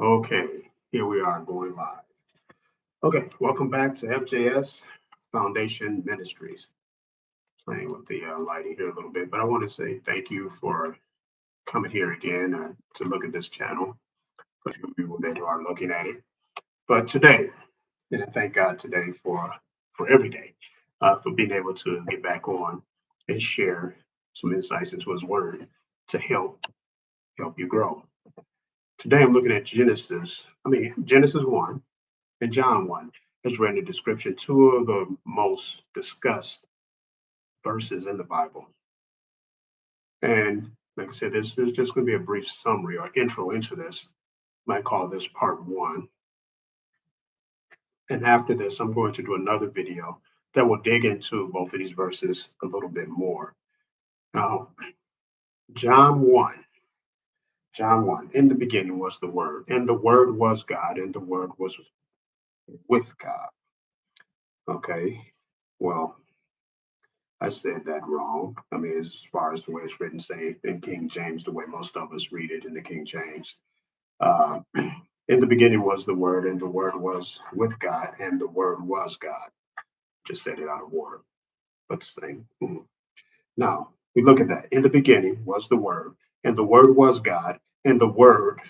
Okay, here we are going live. Okay, welcome back to FJS Foundation Ministries. Playing with the lighting here a little bit, but I want to say thank you for coming here again to look at this channel. For few people that are looking at it, but today, and I thank God today for every day, for being able to get back on and share some insights into His Word to help you grow. Today, I'm looking at Genesis 1 and John 1 has read the description, two of the most discussed verses in the Bible. And like I said, there's just going to be a brief summary or intro into this. Might call this part one. And after this, I'm going to do another video that will dig into both of these verses a little bit more. Now, John 1, John 1, in the beginning was the Word, and the Word was God, and the Word was with God. Okay, well, I said that wrong. I mean, as far as the way it's written, say in King James, the way most of us read it in the King James. Uh, in the beginning was the Word, and the Word was with God, and the Word was God. Just said it out of order, but same. Now, we look at that. In the beginning was the Word, and the Word was God, and the Word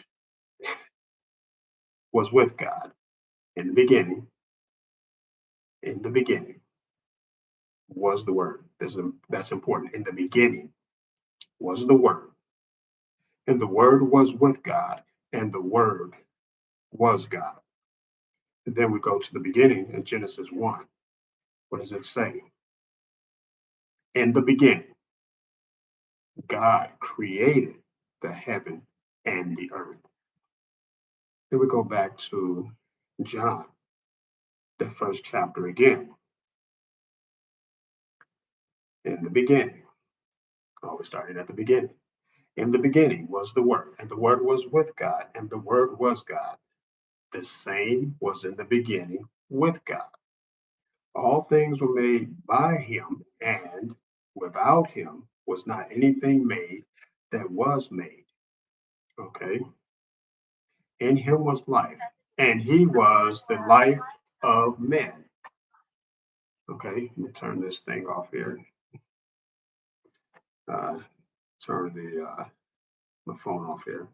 was with God. In the beginning, in the beginning was the Word. That's important. In the beginning was the Word, and the Word was with God, and the Word was God. And then we go to the beginning in Genesis 1. What does it say? In the beginning, God created the heaven and the earth. Then we go back to John, the first chapter again. In the beginning, always starting at the beginning. In the beginning was the Word, and the Word was with God, and the Word was God. The same was in the beginning with God. All things were made by him, and without him was not anything made that was made. Okay. In him was life, and he was the life of men. Okay. Let me turn this thing off here. Uh, turn the phone off here.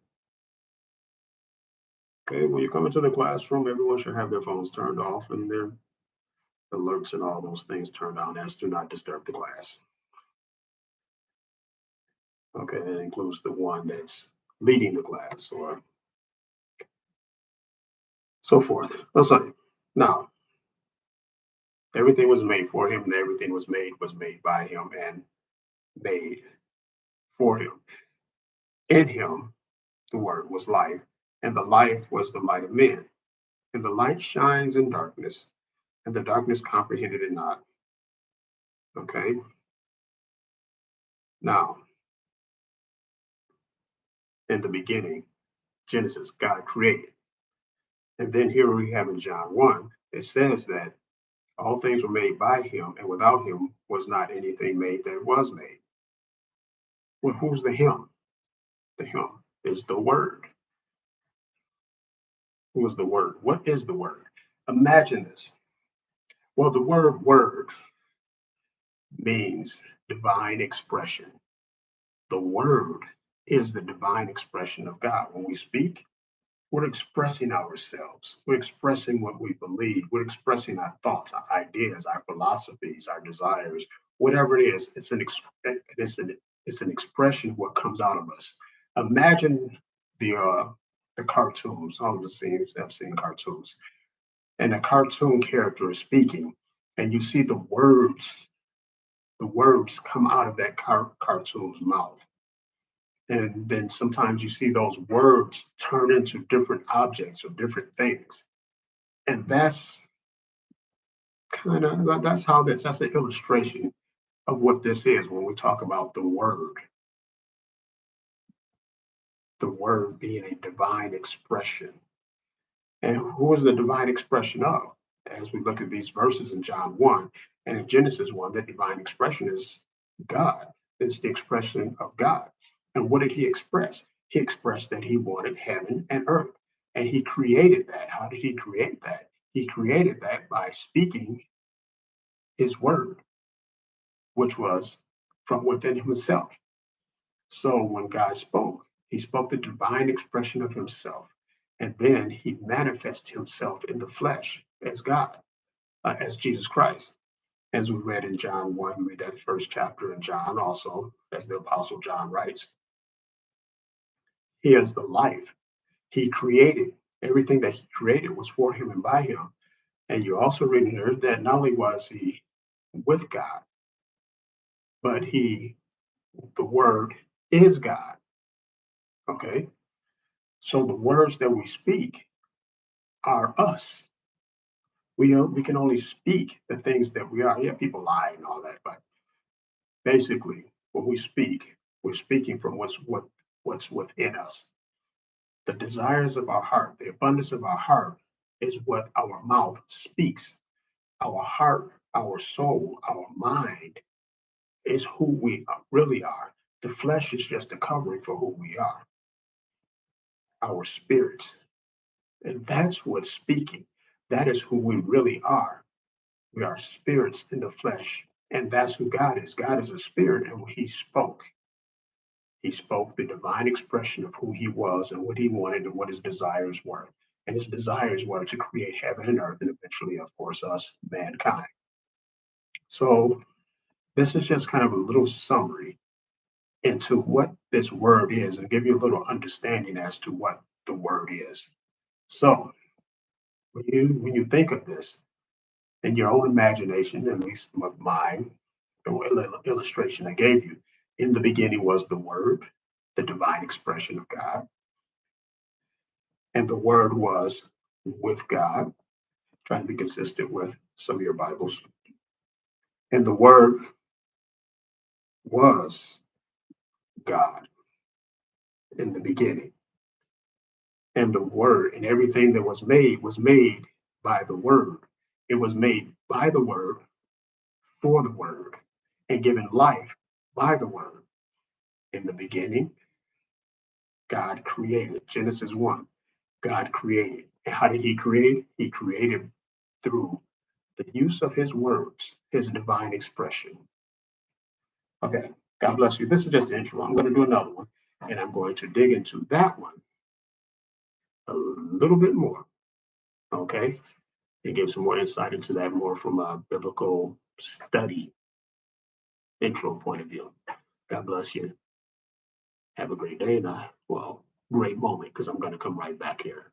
Okay. When you come into the classroom, everyone should have their phones turned off and their alerts and all those things turned on as do not disturb the class. Okay. That includes the one that's leading the class or so forth. Listen, now everything was made for him, and everything was made by him and made for him. In him, the word was life, and the life was the light of men. And the light shines in darkness, and the darkness comprehended it not. Okay. Now, in the beginning, Genesis, God created. And then here we have in John 1, it says that all things were made by him, and without him was not anything made that was made. Well, who's the him? The him is the word. Who is the word? What is the word? Imagine this. Well, the word means divine expression. The word is the divine expression of God. When we speak, we're expressing ourselves. We're expressing what we believe. We're expressing our thoughts, our ideas, our philosophies, our desires, whatever it is. It's an expression of what comes out of us. Imagine the cartoons. All of us have seen cartoons, and a cartoon character is speaking, and you see the words come out of that cartoon's mouth. And then sometimes you see those words turn into different objects or different things. And that's how that's an illustration of what this is when we talk about the word being a divine expression. And who is the divine expression of? As we look at these verses in John 1 and in Genesis 1, the divine expression is God. It's the expression of God. And what did he express? He expressed that he wanted heaven and earth. And he created that. How did he create that? He created that by speaking his word, which was from within himself. So when God spoke, he spoke the divine expression of himself. And then he manifests himself in the flesh as God, as Jesus Christ. As we read in John 1, we read that first chapter in John also, as the Apostle John writes, he is the life. He created everything that he created was for him and by him. And you also read here that not only was he with God, but the word is God. Okay. So the words that we speak are us. We can only speak the things that we are. Yeah, people lie and all that, but basically, when we speak, we're speaking from what's within us. The desires of our heart, the abundance of our heart, is what our mouth speaks. Our heart, our soul, our mind is who we really are. The flesh is just a covering for who we are. Our spirits, and that's what's speaking. That is who we really are. We are spirits in the flesh. And that's who God is. God is a spirit, and he spoke. He spoke the divine expression of who he was and what he wanted and what his desires were. And his desires were to create heaven and earth, and eventually, of course, us, mankind. So, this is just kind of a little summary into what this word is and give you a little understanding as to what the word is. So, when you think of this, in your own imagination, at least mine, the illustration I gave you, in the beginning was the Word, the divine expression of God, and the Word was with God, trying to be consistent with some of your Bibles, and the Word was God in the beginning, and the Word and everything that was made by the Word. It was made by the Word for the Word and given life by the Word. In the beginning, God created. Genesis 1, God created. And how did he create? He created through the use of his words, his divine expression. Okay, God bless you. This is just the intro. I'm going to do another one, and I'm going to dig into that one a little bit more. Okay, and give some more insight into that more from a biblical study intro point of view. God bless you. Have a great day, and well, great moment because I'm going to come right back here.